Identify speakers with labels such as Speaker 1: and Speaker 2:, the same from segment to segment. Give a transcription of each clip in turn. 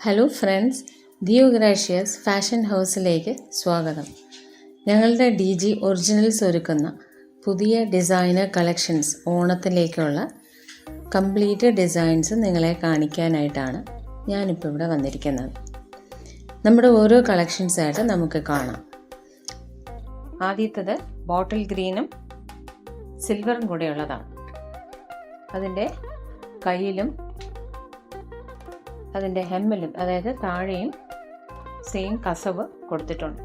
Speaker 1: Hello friends, Deo ഗ്രാഷ്യസ് fashion ഹൗസിലേക്ക് സ്വാഗതം. ഞങ്ങളുടെ DG ഒറിജിനൽസ് ഒരുക്കുന്ന പുതിയ ഡിസൈനർ കളക്ഷൻസ് ഓണത്തിലേക്കുള്ള കംപ്ലീറ്റ് ഡിസൈൻസ് നിങ്ങളെ കാണിക്കാനായിട്ടാണ് ഞാനിപ്പോൾ ഇവിടെ വന്നിരിക്കുന്നത്. നമ്മുടെ ഓരോ കളക്ഷൻസായിട്ട് നമുക്ക് കാണാം. ആദ്യത്തേത് ബോട്ടിൽ ഗ്രീനും സിൽവറും കൂടെയുള്ളതാണ്. അതിൻ്റെ കയ്യിലും അതിൻ്റെ ഹെമ്മിലും, അതായത് താഴെയും സെയിം കസവ് കൊടുത്തിട്ടുണ്ട്.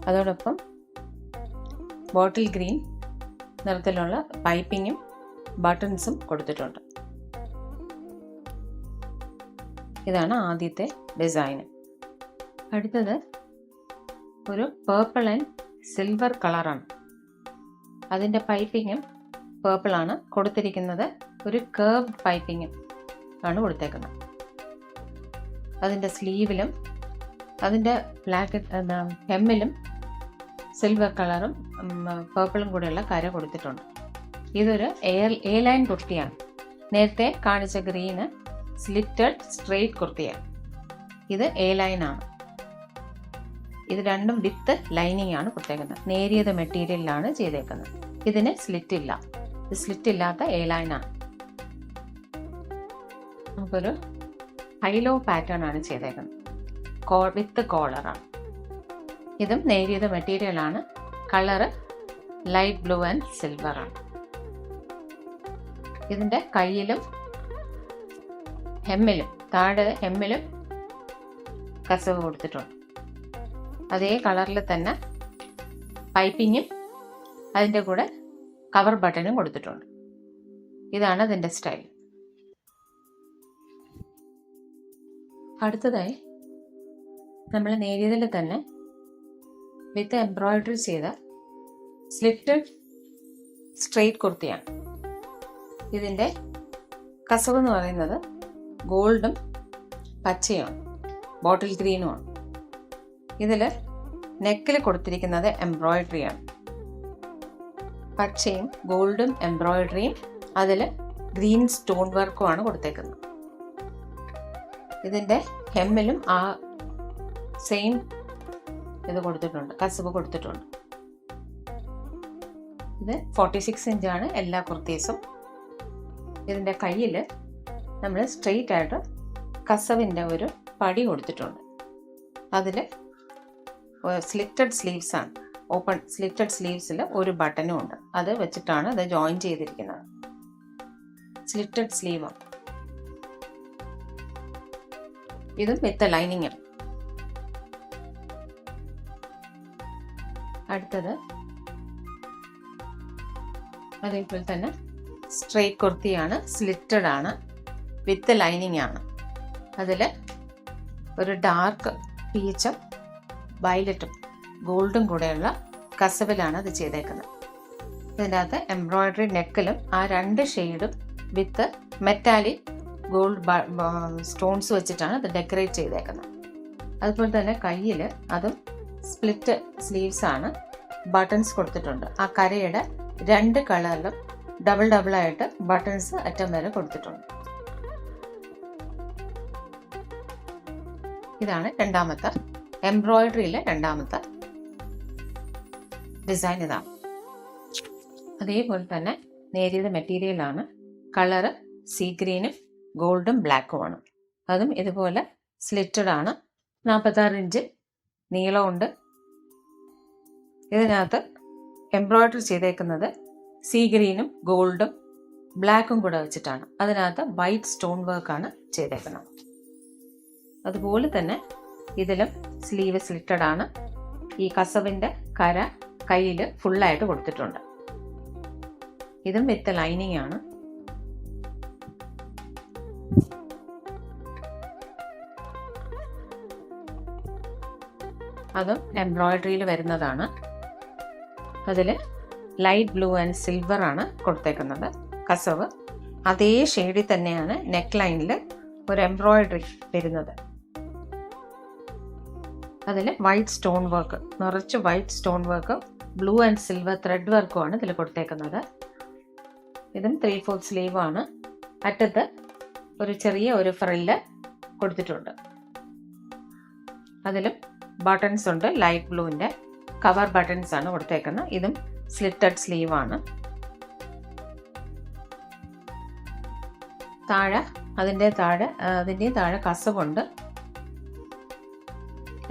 Speaker 1: അതോടൊപ്പം ബോട്ടിൽ ഗ്രീൻ നിറത്തിലുള്ള പൈപ്പിങ്ങും ബട്ടൺസും കൊടുത്തിട്ടുണ്ട്. ഇതാണ് ആദ്യത്തെ ഡിസൈൻ. അടുത്തത് ഒരു പേർപ്പിൾ ആൻഡ് സിൽവർ കളറാണ്. അതിൻ്റെ പൈപ്പിങ്ങും പേർപ്പിളാണ് കൊടുത്തിരിക്കുന്നത്. ഒരു കേർവ്ഡ് പൈപ്പിങ്ങും ആണ് കൊടുത്തേക്കുന്നത്. അതിൻ്റെ സ്ലീവിലും അതിൻ്റെ ഹെമ്മിലും സിൽവർ കളറും പേർപ്പിളും കൂടെയുള്ള കര കൊടുത്തിട്ടുണ്ട്. ഇതൊരു എ ലൈൻ കുർത്തിയാണ്. നേരത്തെ കാണിച്ച ഗ്രീന് സ്ലിറ്റഡ് സ്ട്രെയിറ്റ് കുർത്തിയാണ്. ഇത് എ ലൈനാണ്. ഇത് രണ്ടും വിത്ത് ലൈനിങ് ആണ് കൊടുത്തേക്കുന്നത്. നേരിയത് മെറ്റീരിയലിലാണ് ചെയ്തേക്കുന്നത്. ഇതിന് സ്ലിറ്റ് ഇല്ല. ഇത് സ്ലിറ്റ് ഇല്ലാത്ത എ ലൈനാണ്. നമുക്കൊരു ഹൈലോ പാറ്റേൺ ആണ് ചെയ്തേക്കുന്നത്. വിത്ത് കോളറാണ്. ഇതും നേരിയത് മെറ്റീരിയലാണ്. Colour light blue and silver ആണ്. ഇതിൻ്റെ കയ്യിലും ഹെമ്മിലും, താഴെ ഹെമ്മിലും കസവ് കൊടുത്തിട്ടുണ്ട്. അതേ കളറിൽ തന്നെ പൈപ്പിങ്ങും അതിൻ്റെ കൂടെ കവർ ബട്ടണും കൊടുത്തിട്ടുണ്ട്. ഇതാണ് അതിൻ്റെ സ്റ്റൈൽ. അടുത്തതായി നമ്മൾ നേരിയതിൽ തന്നെ വിത്ത് എംബ്രോയിഡറി ചെയ്ത സ്ലിറ്റഡ് സ്ട്രെയിറ്റ് കുർത്തിയാണ്. ഇതിൻ്റെ കസവ് എന്ന് പറയുന്നത് ഗോൾഡും പച്ചയുമാണ്, ബോട്ടിൽ ഗ്രീനുമാണ്. ഇതിൽ നെക്കിൽ കൊടുത്തിരിക്കുന്നത് എംബ്രോയിഡറിയാണ്. പച്ചയും ഗോൾഡും എംബ്രോയിഡറിയും അതിൽ ഗ്രീൻ സ്റ്റോൺ വർക്കുമാണ് കൊടുത്തേക്കുന്നത്. ഇതിൻ്റെ ഹെമ്മിലും ആ സെയിം ഇത് കൊടുത്തിട്ടുണ്ട്, കസവ് കൊടുത്തിട്ടുണ്ട്. ഇത് 46 ഇഞ്ചാണ് എല്ലാ കുർത്തീസും. ഇതിൻ്റെ കയ്യിൽ നമ്മൾ സ്ട്രെയിറ്റ് ആയിട്ട് കസവിൻ്റെ ഒരു പടി കൊടുത്തിട്ടുണ്ട്. അതിൽ സ്ലിറ്റഡ് സ്ലീവ്സ് ആണ്. ഓപ്പൺ സ്ലിറ്റഡ് സ്ലീവ്സിൽ ഒരു ബട്ടനും ഉണ്ട്. അത് വെച്ചിട്ടാണ് അത് ജോയിൻ ചെയ്തിരിക്കുന്നത്. സ്ലിറ്റഡ് സ്ലീവാണ്. ഇതും വിത്ത് ലൈനിങ്. അടുത്തത് അതേപോലെ തന്നെ സ്ട്രെയിറ്റ് കുർത്തിയാണ്. സ്ലിറ്റഡ് ആണ്, വിത്ത് ലൈനിങ് ആണ്. അതിൽ ഒരു ഡാർക്ക് പീച്ചും വയലറ്റും ഗോൾഡും കൂടെയുള്ള കസവിലാണ് അത് ചെയ്തേക്കുന്നത്. ഇതിനകത്ത് എംബ്രോയിഡറി നെക്കിലും ആ രണ്ട് ഷെയ്ഡും വിത്ത് മെറ്റാലിക് ഗോൾഡ് സ്റ്റോൺസ് വെച്ചിട്ടാണ് അത് ഡെക്കറേറ്റ് ചെയ്തേക്കുന്നത്. അതുപോലെ തന്നെ കയ്യിൽ അതും സ്പ്ലിറ്റ് സ്ലീവ്സ് ആണ്. ബട്ടൺസ് കൊടുത്തിട്ടുണ്ട്. ആ കരയുടെ രണ്ട് കളറിലും ഡബിൾ ആയിട്ട് ബട്ടൺസ് അറ്റം വരെ കൊടുത്തിട്ടുണ്ട്. ഇതാണ് രണ്ടാമത്തെ എംബ്രോയിഡറിയിലെ രണ്ടാമത്തെ ഡിസൈൻ. ഇതാണ്. അതേപോലെ തന്നെ നേരിയത് മെറ്റീരിയലാണ്. കളറ് സീ ഗ്രീനും ഗോൾഡും ബ്ലാക്കുമാണ്. അതും ഇതുപോലെ സ്ലിറ്റഡ് ആണ്. 46 ഇഞ്ച് നീളമുണ്ട്. ഇതിനകത്ത് എംബ്രോയിഡറി ചെയ്തേക്കുന്നത് സീ ഗ്രീനും ഗോൾഡും ബ്ലാക്കും കൂടെ വെച്ചിട്ടാണ്. അതിനകത്ത് വൈറ്റ് സ്റ്റോൺ വർക്കാണ് ചെയ്തേക്കുന്നത്. അതുപോലെ തന്നെ ഇതിലും സ്ലീവ് സ്ലിറ്റഡ് ആണ്. ഈ കസവിൻ്റെ കര കയ്യിൽ ഫുള്ളായിട്ട് കൊടുത്തിട്ടുണ്ട്. ഇതും വിത്ത് ലൈനിങ് ആണ്. അതും എംബ്രോയിഡറിയിൽ വരുന്നതാണ്. അതിൽ ലൈറ്റ് ബ്ലൂ ആൻഡ് സിൽവർ ആണ് കൊടുത്തേക്കുന്നത്. കസവ് അതേ ഷെയ്ഡിൽ തന്നെയാണ് നെക്ക് ലൈനിൽ ഒരു എംബ്രോയിഡറി വരുന്നത്. അതിൽ വൈറ്റ് സ്റ്റോൺ വർക്ക്, നിറച്ച് white stone work, blue and silver thread വർക്കുമാണ് ഇതിൽ കൊടുത്തേക്കുന്നത്. ഇതും 3/4 സ്ലീവ് ആണ്. അറ്റത്ത് ഒരു ചെറിയ ഒരു ഫ്രില്ല് കൊടുത്തിട്ടുണ്ട്. അതിലും ബട്ടൺസ് ഉണ്ട്, ലൈറ്റ് ബ്ലൂവിൻ്റെ കവർ ബട്ടൺസ് ആണ് കൊടുത്തേക്കുന്നത്. ഇതും സ്ലിറ്റഡ് സ്ലീവ് ആണ്. അതിൻ്റെയും താഴെ കസവുണ്ട്.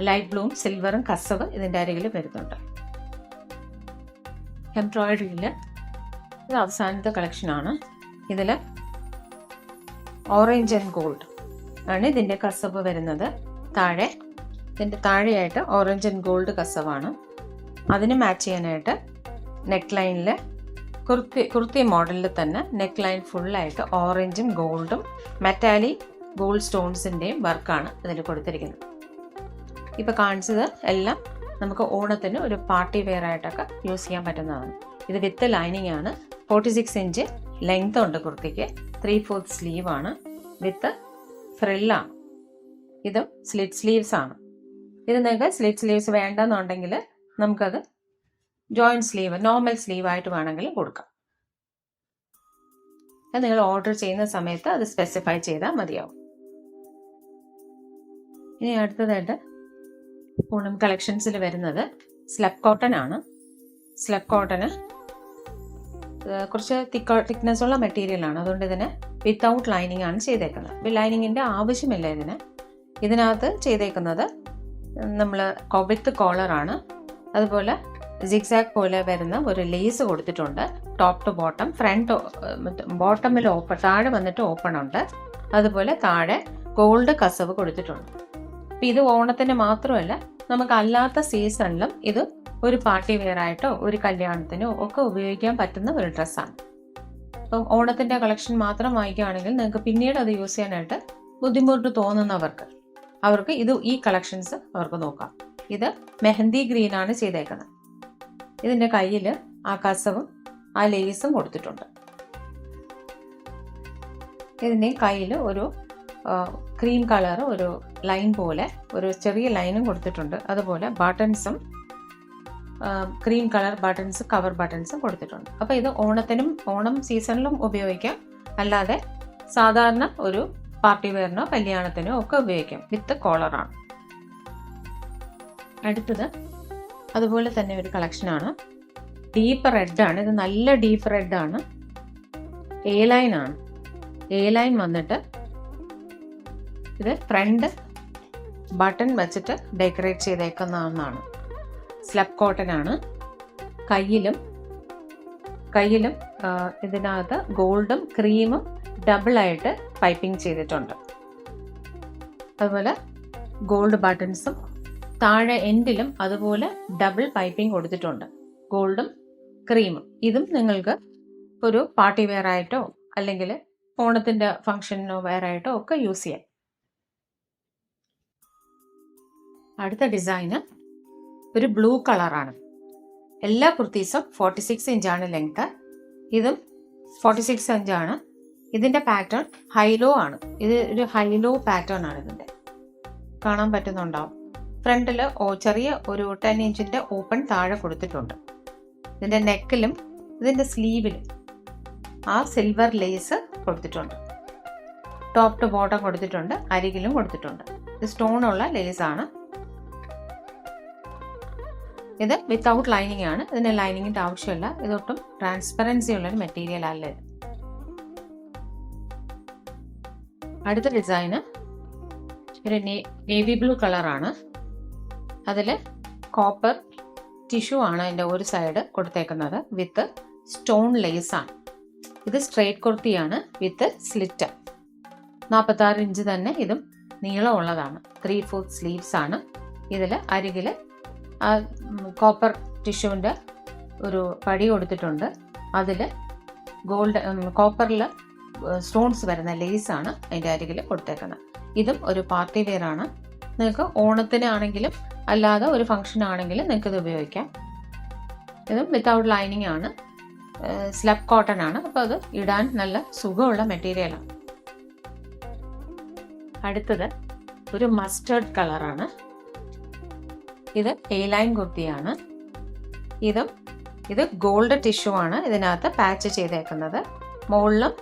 Speaker 1: ലൈറ്റ് ബ്ലൂവും സിൽവറും കസവ് ഇതിൻ്റെ അരികിൽ വരുന്നുണ്ട്. എംബ്രോയിഡറിയിൽ ഇത് അവസാനത്തെ കളക്ഷനാണ്. ഇതിൽ ഓറഞ്ച് ആൻഡ് ഗോൾഡ് ആണ് ഇതിൻ്റെ കസവ് വരുന്നത്. ഇതിൻ്റെ താഴെയായിട്ട് ഓറഞ്ച് ആൻഡ് ഗോൾഡ് കസവാണ്. അതിന് മാച്ച് ചെയ്യാനായിട്ട് നെക്ക് ലൈനിൽ കുർത്തി മോഡലിൽ തന്നെ നെക്ക് ലൈൻ ഫുള്ളായിട്ട് ഓറഞ്ചും ഗോൾഡും മെറ്റാലിക് ഗോൾഡ് സ്റ്റോൺസിൻ്റെയും വർക്കാണ് ഇതിൽ കൊടുത്തിരിക്കുന്നത്. ഇപ്പോൾ കാണിച്ചത് എല്ലാം നമുക്ക് ഓണത്തിന് ഒരു പാർട്ടി വെയർ ആയിട്ടൊക്കെ യൂസ് ചെയ്യാൻ പറ്റുന്നതാണ്. ഇത് വിത്ത് ലൈനിങ് ആണ്. 46 ഇഞ്ച് ലെങ്ത് ഉണ്ട് കുർത്തിക്ക്. 3/4 സ്ലീവ് ആണ് വിത്ത് ഫ്രില്ലാണ്. ഇതും സ്ലിറ്റ് സ്ലീവ്സ് ആണ്. ഇത് നിങ്ങൾക്ക് സ്ലിറ്റ് സ്ലീവ്സ് വേണ്ടെന്നുണ്ടെങ്കിൽ നമുക്കത് ജോയിൻറ്റ് സ്ലീവ്, നോർമൽ സ്ലീവ് ആയിട്ട് വേണമെങ്കിൽ കൊടുക്കാം. അത് നിങ്ങൾ ഓർഡർ ചെയ്യുന്ന സമയത്ത് അത് സ്പെസിഫൈ ചെയ്താൽ മതിയാവും. ഇനി അടുത്തതായിട്ട് ഓണം കളക്ഷൻസിൽ വരുന്നത് സ്ലബ് കോട്ടൺ ആണ്. സ്ലബ് കോട്ടന് കുറച്ച് തിക്നെസ് ഉള്ള മെറ്റീരിയലാണ്. അതുകൊണ്ട് ഇതിന് വിത്തൗട്ട് ലൈനിങ് ആണ് ചെയ്തേക്കുന്നത്. ലൈനിങ്ങിൻ്റെ ആവശ്യമില്ല ഇതിനകത്ത് ചെയ്തേക്കുന്നത്. നമ്മൾ വിത്ത് കോളറാണ്. അതുപോലെ സിഗ്സാഗ് പോലെ വരുന്ന ഒരു ലേസ് കൊടുത്തിട്ടുണ്ട്. ടോപ്പ് ടു ബോട്ടം, ഫ്രണ്ട് ബോട്ടമിൽ ഓപ്പൺ, താഴെ വന്നിട്ട് ഓപ്പൺ ഉണ്ട്. അതുപോലെ താഴെ ഗോൾഡ് കസവ് കൊടുത്തിട്ടുണ്ട്. അപ്പം ഇത് ഓണത്തിന് മാത്രമല്ല, നമുക്ക് അല്ലാത്ത സീസണിലും ഇത് ഒരു പാർട്ടി വെയർ ആയിട്ടോ ഒരു കല്യാണത്തിനോ ഒക്കെ ഉപയോഗിക്കാൻ പറ്റുന്ന ഒരു ഡ്രസ്സാണ്. അപ്പം ഓണത്തിൻ്റെ കളക്ഷൻ മാത്രം വാങ്ങിക്കുകയാണെങ്കിൽ നിങ്ങൾക്ക് പിന്നീട് അത് യൂസ് ചെയ്യാനായിട്ട് ബുദ്ധിമുട്ട് തോന്നുന്നവർക്ക് ഈ കളക്ഷൻസ് അവർക്ക് നോക്കാം. ഇത് മെഹന്തി ഗ്രീൻ ആണ് ചെയ്തേക്കുന്നത്. ഇതിൻ്റെ കയ്യിൽ ആ കസവും ആ ലേസും കൊടുത്തിട്ടുണ്ട്. ഇതിൻ്റെ കയ്യിൽ ഒരു ക്രീം കളർ ഒരു ലൈൻ പോലെ ഒരു ചെറിയ ലൈനും കൊടുത്തിട്ടുണ്ട്. അതുപോലെ ബട്ടൺസും ക്രീം കളർ ബട്ടൺസ്, കവർ ബട്ടൺസും കൊടുത്തിട്ടുണ്ട്. അപ്പോൾ ഇത് ഓണം സീസണിലും ഉപയോഗിക്കാം, അല്ലാതെ സാധാരണ ഒരു പാർട്ടി വെയറിനോ കല്യാണത്തിനോ ഒക്കെ ഉപയോഗിക്കാം. വിത്ത് കോളറാണ്. അടുത്തത് അതുപോലെ തന്നെ ഒരു കളക്ഷനാണ്. ഡീപ്പ് റെഡ് ആണ്. ഇത് നല്ല ഡീപ്പ് റെഡ് ആണ്. എ ലൈൻ ആണ്. എ ലൈൻ വന്നിട്ട് ഇത് ഫ്രണ്ട് ബട്ടൺ വെച്ചിട്ട് ഡെക്കറേറ്റ് ചെയ്തേക്കുന്ന ഒന്നാണ്. സ്ലബ് കോട്ടൺ ആണ്. കയ്യിലും ഇതിനകത്ത് ഗോൾഡും ക്രീമും ഡബിളായിട്ട് പൈപ്പിംഗ് ചെയ്തിട്ടുണ്ട്. അതുപോലെ ഗോൾഡ് ബട്ടൺസും താഴെ എൻഡിലും അതുപോലെ ഡബിൾ പൈപ്പിംഗ് കൊടുത്തിട്ടുണ്ട്. ഗോൾഡും ക്രീമും. ഇതും നിങ്ങൾക്ക് ഒരു പാർട്ടി വെയർ ആയിട്ടോ അല്ലെങ്കിൽ ഓണത്തിൻ്റെ ഫംഗ്ഷനോ വെയർ ആയിട്ടോ ഒക്കെ യൂസ് ചെയ്യാം. അടുത്ത ഡിസൈന് ഒരു ബ്ലൂ കളറാണ്. എല്ലാ കുർത്തീസും 46 ഇഞ്ചാണ് ലെങ്ത്. ഇതും 46 ഇഞ്ചാണ്. ഇതിൻ്റെ പാറ്റേൺ ഹൈലോ ആണ്. ഇത് ഒരു ഹൈലോ പാറ്റേൺ ആണ്. ഇതിൻ്റെ കാണാൻ പറ്റുന്നുണ്ടാവും. ഫ്രണ്ടിൽ ചെറിയ ഒരു 10 ഇഞ്ചിൻ്റെ ഓപ്പൺ താഴെ കൊടുത്തിട്ടുണ്ട്. ഇതിൻ്റെ നെക്കിലും ഇതിൻ്റെ സ്ലീവിലും ആ സിൽവർ ലേസ് കൊടുത്തിട്ടുണ്ട്. ടോപ്പ് ടു ബോട്ടം കൊടുത്തിട്ടുണ്ട്, അരികിലും കൊടുത്തിട്ടുണ്ട്. ഇത് സ്റ്റോണുള്ള ലേസാണ്. ഇത് വിത്തൗട്ട് ലൈനിങ് ആണ്. ഇതിന് ലൈനിങ്ങിൻ്റെ ആവശ്യമില്ല. ഇതൊട്ടും ട്രാൻസ്പെറൻസി ഉള്ളൊരു മെറ്റീരിയൽ അല്ല ഇത്. അടുത്ത ഡിസൈന് ഒരു നേവി ബ്ലൂ കളറാണ്. അതിൽ കോപ്പർ ടിഷ്യൂ ആണ് അതിൻ്റെ ഒരു സൈഡ് കൊടുത്തേക്കുന്നത്. വിത്ത് സ്റ്റോൺ ലേസാണ്. ഇത് സ്ട്രെയിറ്റ് കുർത്തിയാണ് വിത്ത് സ്ലിറ്റ്. 46 ഇഞ്ച് തന്നെ ഇതും നീളമുള്ളതാണ്. 3/4 സ്ലീവ്സ് ആണ്. ഇതിൽ അരികിൽ കോപ്പർ ടിഷ്യൂവിൻ്റെ ഒരു പടി കൊടുത്തിട്ടുണ്ട്. അതിൽ കോപ്പറിൽ സ്റ്റോൺസ് വരുന്ന ലേസാണ് അതിൻ്റെ അരികിൽ കൊടുത്തേക്കുന്നത്. ഇതും ഒരു പാർട്ടി വെയർ ആണ്. നിങ്ങൾക്ക് ഓണത്തിനാണെങ്കിലും അല്ലാതെ ഒരു ഫംഗ്ഷൻ ആണെങ്കിലും നിങ്ങൾക്കിത് ഉപയോഗിക്കാം. ഇതും വിത്തൗട്ട് ലൈനിങ് ആണ്. സ്ലബ് കോട്ടൺ ആണ്. അപ്പോൾ അത് ഇടാൻ നല്ല സുഖമുള്ള മെറ്റീരിയലാണ്. അടുത്തത് ഒരു മസ്റ്റേർഡ് കളറാണ്. ഇത് എ ലൈൻ കുർത്തിയാണ്. ഇത് ഗോൾഡ് ടിഷ്യൂ ആണ് ഇതിനകത്ത് പാച്ച് ചെയ്തേക്കുന്നത്. മുകളിലും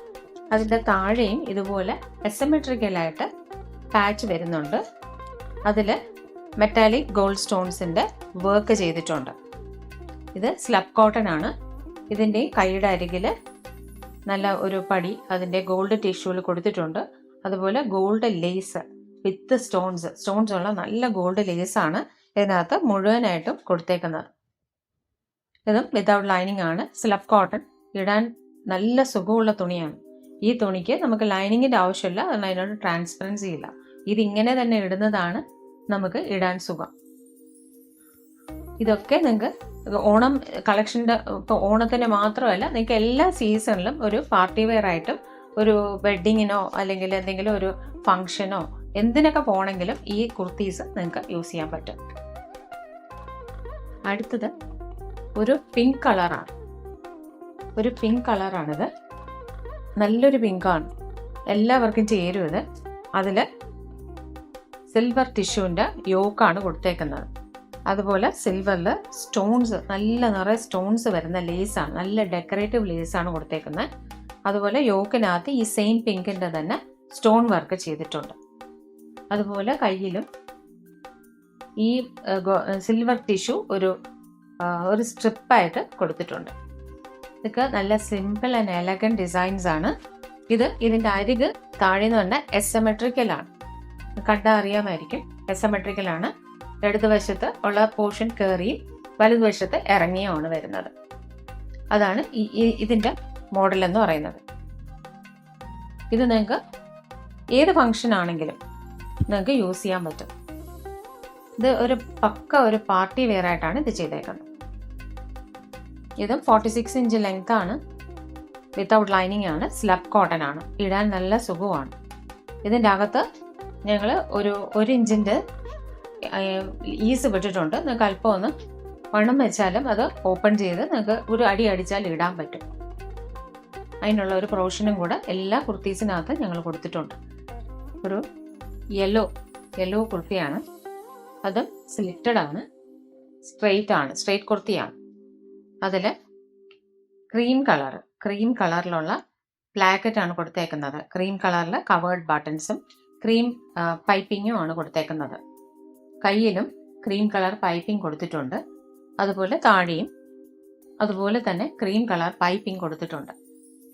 Speaker 1: അതിൻ്റെ താഴെയും ഇതുപോലെ എസമെട്രിക്കലായിട്ട് പാച്ച് വരുന്നുണ്ട്. അതിൽ മെറ്റാലിക് ഗോൾഡ് സ്റ്റോൺസിൻ്റെ വർക്ക് ചെയ്തിട്ടുണ്ട്. ഇത് സ്ലബ് കോട്ടൺ ആണ്. ഇതിൻ്റെ കൈയുടെ അരികിൽ നല്ല ഒരു പടി അതിൻ്റെ ഗോൾഡ് ടിഷ്യൂവിൽ കൊടുത്തിട്ടുണ്ട്. അതുപോലെ ഗോൾഡ് ലേസ് വിത്ത് സ്റ്റോൺസ് ഉള്ള നല്ല ഗോൾഡ് ലേസാണ് ഇതിനകത്ത് മുഴുവനായിട്ടും കൊടുത്തേക്കുന്നത്. ഇതും വിതൗട്ട് ലൈനിങ് ആണ്. സ്ലബ് കോട്ടൺ ഇടാൻ നല്ല സുഖമുള്ള തുണിയാണ്. ഈ തുണിക്ക് നമുക്ക് ലൈനിങ്ങിൻ്റെ ആവശ്യമില്ല, കാരണം അതിനോട് ട്രാൻസ്പെറൻസി ഇല്ല. ഇതിങ്ങനെ തന്നെ ഇടുന്നതാണ് നമുക്ക് ഇടാൻ സുഖം. ഇതൊക്കെ നിങ്ങൾക്ക് ഓണം കളക്ഷൻ്റെ ഇപ്പോൾ ഓണത്തിന് മാത്രമല്ല, നിങ്ങൾക്ക് എല്ലാ സീസണിലും ഒരു പാർട്ടി വെയർ ആയിട്ടും ഒരു വെഡ്ഡിങ്ങിനോ അല്ലെങ്കിൽ എന്തെങ്കിലും ഒരു ഫങ്ഷനോ എന്തിനൊക്കെ പോകണമെങ്കിലും ഈ കുർത്തീസ് നിങ്ങൾക്ക് യൂസ് ചെയ്യാൻ പറ്റും. അടുത്തത് ഒരു പിങ്ക് കളറാണ്. കളറാണിത്. നല്ലൊരു പിങ്കാണ്, എല്ലാവർക്കും ചേരും ഇത്. അതിൽ സിൽവർ ടിഷ്യൂവിൻ്റെ യോക്കാണ് കൊടുത്തേക്കുന്നത്. അതുപോലെ സിൽവറിൽ സ്റ്റോൺസ്, നല്ല നിറയെ സ്റ്റോൺസ് വരുന്ന ലേസാണ്, നല്ല ഡെക്കറേറ്റീവ് ലേസാണ് കൊടുത്തേക്കുന്നത്. അതുപോലെ യോക്കിനകത്ത് ഈ സെയിം പിങ്കിൻ്റെ തന്നെ സ്റ്റോൺ വർക്ക് ചെയ്തിട്ടുണ്ട്. അതുപോലെ കയ്യിലും ഈ സിൽവർ ടിഷ്യൂ ഒരു സ്ട്രിപ്പായിട്ട് കൊടുത്തിട്ടുണ്ട്. ഇതൊക്കെ നല്ല സിമ്പിൾ ആൻഡ് എലഗൻറ്റ് ഡിസൈൻസ് ആണ്. ഇതിൻ്റെ അരിക് താഴെ നിന്ന് പറഞ്ഞാൽ എസമെട്രിക്കലാണ്. കണ്ടാൽ അറിയാമായിരിക്കും, എസമെട്രിക്കലാണ്. ഇടതുവശത്ത് ഉള്ള പോർഷൻ കയറി വലതുവശത്ത് ഇറങ്ങിയാണ് വരുന്നത്. അതാണ് ഇതിൻ്റെ മോഡൽ എന്ന് പറയുന്നത്. ഇത് നിങ്ങൾക്ക് ഏത് ഫങ്ഷൻ ആണെങ്കിലും നിങ്ങൾക്ക് യൂസ് ചെയ്യാൻ പറ്റും. ഇത് ഒരു പാർട്ടി വെയർ ആയിട്ടാണ് ഇത് ചെയ്തേക്കുന്നത്. ഇതും 46 ഇഞ്ച് ലെങ്ത് ആണ്. വിത്തൗട്ട് ലൈനിങ് ആണ്. സ്ലബ് കോട്ടൺ ആണ്. ഇടാൻ നല്ല സുഖമാണ്. ഇതിൻ്റെ അകത്ത് ഞങ്ങൾ ഒരു ഇഞ്ചിൻ്റെ ഈസ് വിട്ടിട്ടുണ്ട്. നിങ്ങൾക്ക് അല്പം ഒന്ന് വണ്ണം വെച്ചാലും അത് ഓപ്പൺ ചെയ്ത് നിങ്ങൾക്ക് ഒരു അടി അടിച്ചാൽ ഇടാൻ പറ്റും. അതിനുള്ള ഒരു പ്രൊവിഷനും കൂടെ എല്ലാ കുർത്തീസിനകത്ത് ഞങ്ങൾ കൊടുത്തിട്ടുണ്ട്. ഒരു യെല്ലോ കുർത്തിയാണ്. അതും സ്ലിറ്റഡ് ആണ്. സ്ട്രെയിറ്റ് കുർത്തിയാണ്. അതിൽ ക്രീം കളറിലുള്ള പ്ലാക്കറ്റാണ് കൊടുത്തേക്കുന്നത്. ക്രീം കളറിൽ കവേർഡ് ബട്ടൺസും ക്രീം പൈപ്പിങ്ങും ആണ് കൊടുത്തേക്കുന്നത്. കയ്യിലും ക്രീം കളർ പൈപ്പിംഗ് കൊടുത്തിട്ടുണ്ട്. അതുപോലെ താഴെയും അതുപോലെ തന്നെ ക്രീം കളർ പൈപ്പിംഗ് കൊടുത്തിട്ടുണ്ട്.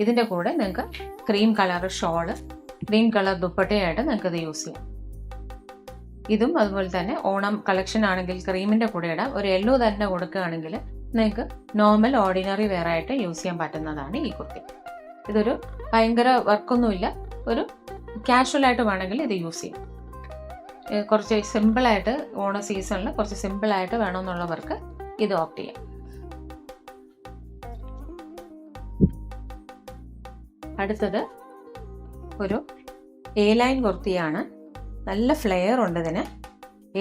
Speaker 1: ഇതിൻ്റെ കൂടെ നിങ്ങൾക്ക് cream colour shawl, cream colour ദുപ്പട്ടയായിട്ട് നിങ്ങൾക്ക് ഇത് യൂസ് ചെയ്യാം. ഇതും അതുപോലെ തന്നെ ഓണം കളക്ഷൻ ആണെങ്കിൽ ക്രീമിൻ്റെ കൂടെ ഇടാം. ഒരു യെല്ലോ തന്നെ കൊടുക്കുകയാണെങ്കിൽ നിങ്ങൾക്ക് നോർമൽ ഓർഡിനറി വെയർ ആയിട്ട് യൂസ് ചെയ്യാൻ പറ്റുന്നതാണ് ഈ കുർത്തി. ഇതൊരു ഭയങ്കര വർക്കൊന്നുമില്ല, ഒരു കാഷ്വലായിട്ട് വേണമെങ്കിൽ ഇത് യൂസ് ചെയ്യാം. കുറച്ച് സിമ്പിളായിട്ട് ഓണ സീസണിൽ കുറച്ച് സിമ്പിളായിട്ട് വേണമെന്നുള്ളവർക്ക് ഇത് ഓപ്റ്റ് ചെയ്യാം. അടുത്തത് ഒരു എ-ലൈൻ കുർത്തിയാണ്. നല്ല ഫ്ലെയർ ഉണ്ട് ഇതിന്.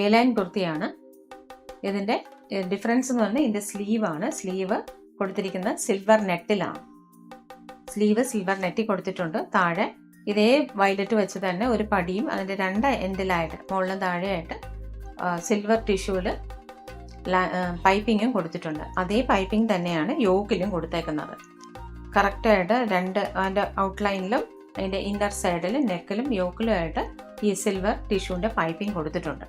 Speaker 1: എ-ലൈൻ കുർത്തിയാണ്. ഇതിൻ്റെ ഡിഫറൻസ് എന്ന് പറഞ്ഞാൽ ഇതിൻ്റെ സ്ലീവാണ്. സ്ലീവ് കൊടുത്തിരിക്കുന്നത് സിൽവർ നെറ്റിലാണ്. സിൽവർ നെറ്റിൽ കൊടുത്തിട്ടുണ്ട്. താഴെ ഇതേ വയലറ്റ് വെച്ച് തന്നെ ഒരു പടിയും അതിൻ്റെ രണ്ട് എൻഡിലായിട്ട് മുകളിലും താഴെയായിട്ട് സിൽവർ ടിഷ്യൂവിൽ പൈപ്പിങ്ങും കൊടുത്തിട്ടുണ്ട്. അതേ പൈപ്പിംഗ് തന്നെയാണ് യോക്കിലും കൊടുത്തേക്കുന്നത്. കറക്റ്റായിട്ട് അതിൻ്റെ ഔട്ട്ലൈനിലും അതിൻ്റെ ഇന്നർ സൈഡിലും നെക്കിലും യോക്കിലുമായിട്ട് ഈ സിൽവർ ടിഷ്യൂവിൻ്റെ പൈപ്പിംഗ് കൊടുത്തിട്ടുണ്ട്.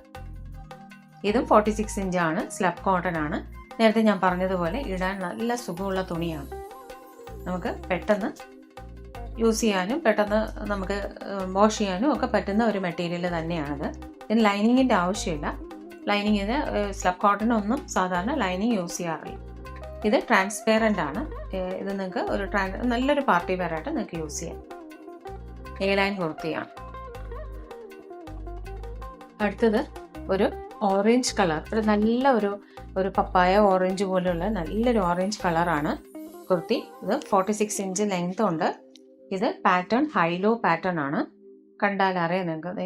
Speaker 1: ഇതും 46 ഇഞ്ചാണ്. സ്ലബ് കോട്ടൺ ആണ്. നേരത്തെ ഞാൻ പറഞ്ഞതുപോലെ ഇടാൻ നല്ല സുഖമുള്ള തുണിയാണ്. നമുക്ക് പെട്ടെന്ന് യൂസ് ചെയ്യാനും പെട്ടെന്ന് നമുക്ക് വാഷ് ചെയ്യാനും ഒക്കെ പറ്റുന്ന ഒരു മെറ്റീരിയൽ തന്നെയാണിത്. ഇതിന് ലൈനിങ്ങിൻ്റെ ആവശ്യമില്ല. ലൈനിങ്ങിന് സ്ലബ് കോട്ടണൊന്നും സാധാരണ ലൈനിങ് യൂസ് ചെയ്യാറില്ല. ഇത് ട്രാൻസ്പെറൻ്റ് ആണ്. ഇത് നിങ്ങൾക്ക് നല്ലൊരു പാർട്ടി വെയർ ആയിട്ട് നിങ്ങൾക്ക് യൂസ് ചെയ്യാം. എ-ലൈൻ കുർത്തിയാണ്. അടുത്തത് ഒരു ഓറഞ്ച് കളർ, നല്ല ഒരു പപ്പായ ഓറഞ്ച് പോലെയുള്ള നല്ലൊരു ഓറഞ്ച് കളറാണ് കുർത്തി. ഇത് 46 ഇഞ്ച് ലെങ്ത് ഉണ്ട്. ഇത് പാറ്റേൺ ഹൈലോ പാറ്റേൺ ആണ്. കണ്ടാൽ അറിയാം നിങ്ങൾക്ക്,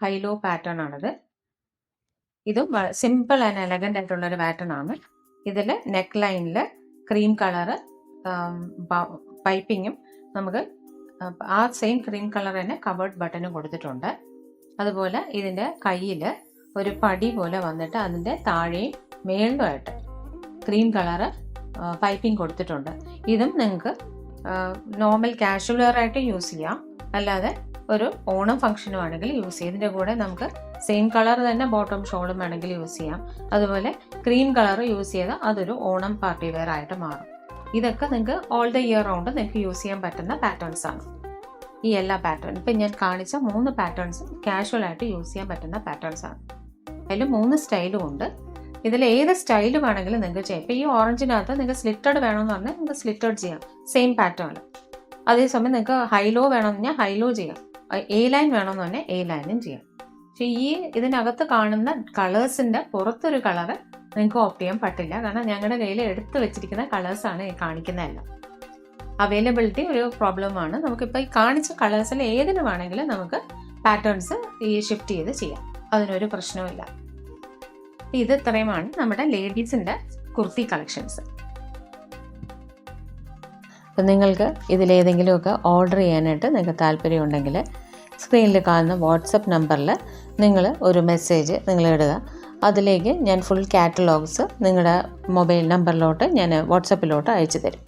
Speaker 1: ഹൈലോ പാറ്റേൺ ആണിത്. ഇതും സിമ്പിൾ ആൻഡ് എലഗൻ്റ് ആയിട്ടുള്ളൊരു പാറ്റേൺ ആണ്. ഇതിൽ നെക്ക് ലൈനിൽ ക്രീം കളറ് പൈപ്പിങ്ങും നമുക്ക് ആ സെയിം ക്രീം കളർ തന്നെ കവേർഡ് ബട്ടണും കൊടുത്തിട്ടുണ്ട്. അതുപോലെ ഇതിൻ്റെ കയ്യിൽ ഒരു പടി പോലെ വന്നിട്ട് അതിൻ്റെ താഴെയും മേളിലുമായിട്ട് ക്രീം കളറ് പൈപ്പിംഗ് കൊടുത്തിട്ടുണ്ട്. ഇതും നിങ്ങൾക്ക് നോർമൽ കാഷ്വൽ വെയർ ആയിട്ട് യൂസ് ചെയ്യാം, അല്ലാതെ ഒരു ഓണം ഫംഗ്ഷനും ആണെങ്കിൽ യൂസ് ചെയ്യാം. ഇതിൻ്റെ കൂടെ നമുക്ക് സെയിം കളർ തന്നെ ബോട്ടം ഷോളും വേണമെങ്കിൽ യൂസ് ചെയ്യാം. അതുപോലെ ക്രീം കളർ യൂസ് ചെയ്താൽ അതൊരു ഓണം പാർട്ടി വെയർ ആയിട്ട് മാറും. ഇതൊക്കെ നിങ്ങൾക്ക് ഓൾ ദ ഇയർ റൗണ്ട് നിങ്ങൾക്ക് യൂസ് ചെയ്യാൻ പറ്റുന്ന പാറ്റേൺസ് ആണ്. ഈ എല്ലാ പാറ്റേൺ ഇപ്പം ഞാൻ കാണിച്ച 3 പാറ്റേൺസും കാഷ്വൽ ആയിട്ട് യൂസ് ചെയ്യാൻ പറ്റുന്ന പാറ്റേൺസ് ആണ്. അതിൽ 3 സ്റ്റൈലും ഉണ്ട്. ഇതിൽ ഏത് സ്റ്റൈൽ വേണമെങ്കിലും നിങ്ങൾക്ക് ചെയ്യാം. ഇപ്പോൾ ഈ ഓറഞ്ചിനകത്ത് നിങ്ങൾക്ക് സ്ലിറ്റഡ് വേണമെന്ന് പറഞ്ഞാൽ നിങ്ങൾക്ക് സ്ലിറ്റഡ് ചെയ്യാം, സെയിം പാറ്റേൺ. അതേസമയം നിങ്ങൾക്ക് ഹൈലോ വേണമെന്ന് പറഞ്ഞാൽ ഹൈലോ ചെയ്യാം, എ ലൈൻ വേണമെന്ന് പറഞ്ഞാൽ എ ലൈനും ചെയ്യാം. പക്ഷേ ഈ ഇതിനകത്ത് കാണുന്ന കളേഴ്സിൻ്റെ പുറത്തൊരു കളറ് നിങ്ങൾക്ക് ഓപ്റ്റ് ചെയ്യാൻ പറ്റില്ല. കാരണം ഞങ്ങളുടെ കയ്യിൽ എടുത്ത് വെച്ചിരിക്കുന്ന കളേഴ്സാണ് ഈ കാണിക്കുന്നതെല്ലാം. അവൈലബിലിറ്റി ഒരു പ്രോബ്ലമാണ്. നമുക്കിപ്പോൾ ഈ കാണിച്ച കളേഴ്സിൽ ഏതിന് വേണമെങ്കിലും നമുക്ക് പാറ്റേൺസ് ഈ ഷിഫ്റ്റ് ചെയ്ത് ചെയ്യാം, അതിനൊരു പ്രശ്നവുമില്ല. ഇത് ഇത്രയുമാണ് നമ്മുടെ ലേഡീസിൻ്റെ കുർത്തി കളക്ഷൻസ്. അപ്പം നിങ്ങൾക്ക് ഇതിലേതെങ്കിലുമൊക്കെ ഓർഡർ ചെയ്യാനായിട്ട് നിങ്ങൾക്ക് താല്പര്യമുണ്ടെങ്കിൽ സ്ക്രീനിൽ കാണുന്ന വാട്സപ്പ് നമ്പറിൽ നിങ്ങൾ ഒരു മെസ്സേജ് നിങ്ങൾ ഇടുക. അതിലേക്ക് ഞാൻ ഫുൾ കാറ്റലോഗ്സ് നിങ്ങളുടെ മൊബൈൽ നമ്പറിലോട്ട് ഞാൻ വാട്സപ്പിലോട്ട് അയച്ചു തരും.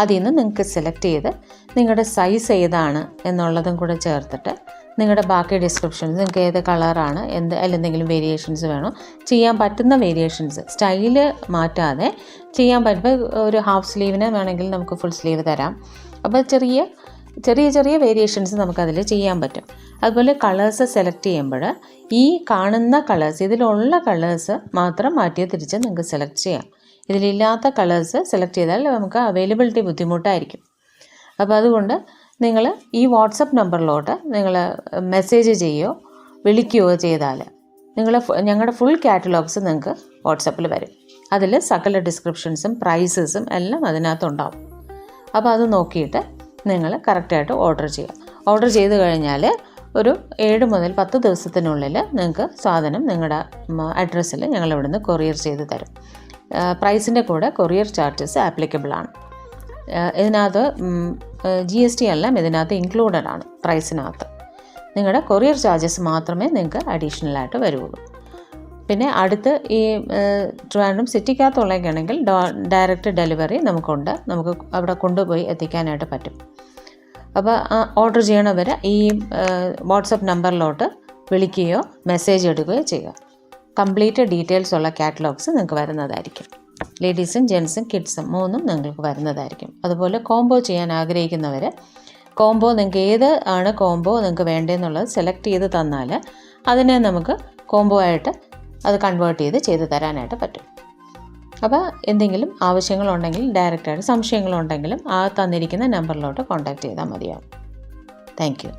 Speaker 1: അതിൽ നിന്ന് നിങ്ങൾക്ക് സെലക്ട് ചെയ്ത് നിങ്ങളുടെ സൈസ് ഏതാണ് എന്നുള്ളതും കൂടെ ചേർത്തിട്ട് നിങ്ങളുടെ ബാക്കി ഡിസ്ക്രിപ്ഷൻസ് നിങ്ങൾക്ക് ഏത് കളറാണ്, അതിലെന്തെങ്കിലും വേരിയേഷൻസ് വേണോ, ചെയ്യാൻ പറ്റുന്ന വേരിയേഷൻസ് സ്റ്റൈല് മാറ്റാതെ ചെയ്യാൻ പറ്റുമ്പോൾ ഒരു ഹാഫ് സ്ലീവിന് വേണമെങ്കിൽ നമുക്ക് ഫുൾ സ്ലീവ് തരാം. അപ്പോൾ ചെറിയ ചെറിയ വേരിയേഷൻസ് നമുക്കതിൽ ചെയ്യാൻ പറ്റും. അതുപോലെ കളേഴ്സ് സെലക്ട് ചെയ്യുമ്പോൾ ഈ കാണുന്ന കളേഴ്സ്, ഇതിലുള്ള കളേഴ്സ് മാത്രം മാറ്റി തിരിച്ച് നിങ്ങൾക്ക് സെലക്ട് ചെയ്യാം. ഇതിലില്ലാത്ത കളേഴ്സ് സെലക്ട് ചെയ്താൽ നമുക്ക് അവൈലബിലിറ്റി ബുദ്ധിമുട്ടായിരിക്കും. അപ്പോൾ അതുകൊണ്ട് നിങ്ങൾ ഈ വാട്സപ്പ് നമ്പറിലോട്ട് നിങ്ങൾ മെസ്സേജ് ചെയ്യുകയോ വിളിക്കുകയോ ചെയ്താൽ ഞങ്ങളുടെ ഫുൾ കാറ്റലോഗ്സ് നിങ്ങൾക്ക് വാട്സപ്പിൽ വരും. അതിൽ സകല ഡിസ്ക്രിപ്ഷൻസും പ്രൈസസും എല്ലാം അതിനകത്തുണ്ടാവും. അപ്പോൾ അത് നോക്കിയിട്ട് നിങ്ങൾ കറക്റ്റായിട്ട് ഓർഡർ ചെയ്യുക. ഓർഡർ ചെയ്ത് കഴിഞ്ഞാൽ ഒരു 7 മുതൽ 10 ദിവസത്തിനുള്ളിൽ നിങ്ങൾക്ക് സാധനം നിങ്ങളുടെ അഡ്രസ്സിൽ ഞങ്ങൾ ഇവിടുന്ന് കൊറിയർ ചെയ്ത് തരും. പ്രൈസിൻ്റെ കൂടെ കൊറിയർ ചാർജസ് ആപ്ലിക്കബിൾ ആണ്. ഇതിനകത്ത് GST എല്ലാം ഇതിനകത്ത് ഇൻക്ലൂഡഡ് ആണ്. പ്രൈസിനകത്ത് നിങ്ങളുടെ കൊറിയർ ചാർജസ് മാത്രമേ നിങ്ങൾക്ക് അഡീഷണലായിട്ട് വരുള്ളൂ. പിന്നെ അടുത്ത് ഈ ട്രിവാൻഡ്രം സിറ്റിക്കകത്തുള്ളതൊക്കെയാണെങ്കിൽ ഡയറക്റ്റ് ഡെലിവറി നമുക്കുണ്ട്, നമുക്ക് അവിടെ കൊണ്ടുപോയി എത്തിക്കാനായിട്ട് പറ്റും. അപ്പോൾ ഓർഡർ ചെയ്യണവരെ ഈ വാട്സപ്പ് നമ്പറിലോട്ട് വിളിക്കുകയോ മെസ്സേജ് ഇടുകയോ ചെയ്യുക. കംപ്ലീറ്റ് ഡീറ്റെയിൽസ് ഉള്ള കാറ്റലോഗ്സ് നിങ്ങൾക്ക് വരുന്നതായിരിക്കും. ലേഡീസും ജെൻസും കിഡ്സും 3ഉം നിങ്ങൾക്ക് വരുന്നതായിരിക്കും. അതുപോലെ കോംബോ ചെയ്യാൻ ആഗ്രഹിക്കുന്നവർ കോംബോ നിങ്ങൾക്ക് ഏത് ആണ് കോംബോ നിങ്ങൾക്ക് വേണ്ടതെന്നുള്ളത് സെലക്ട് ചെയ്ത് തന്നാൽ അതിനെ നമുക്ക് കോംബോ ആയിട്ട് അത് കൺവേർട്ട് ചെയ്ത് തരാനായിട്ട് പറ്റും. അപ്പോൾ എന്തെങ്കിലും ആവശ്യങ്ങളുണ്ടെങ്കിൽ ഡയറക്റ്റായിട്ട് സംശയങ്ങളുണ്ടെങ്കിലും ആ തന്നിരിക്കുന്ന നമ്പറിലോട്ട് കോൺടാക്റ്റ് ചെയ്താൽ മതിയാവും. Thank you.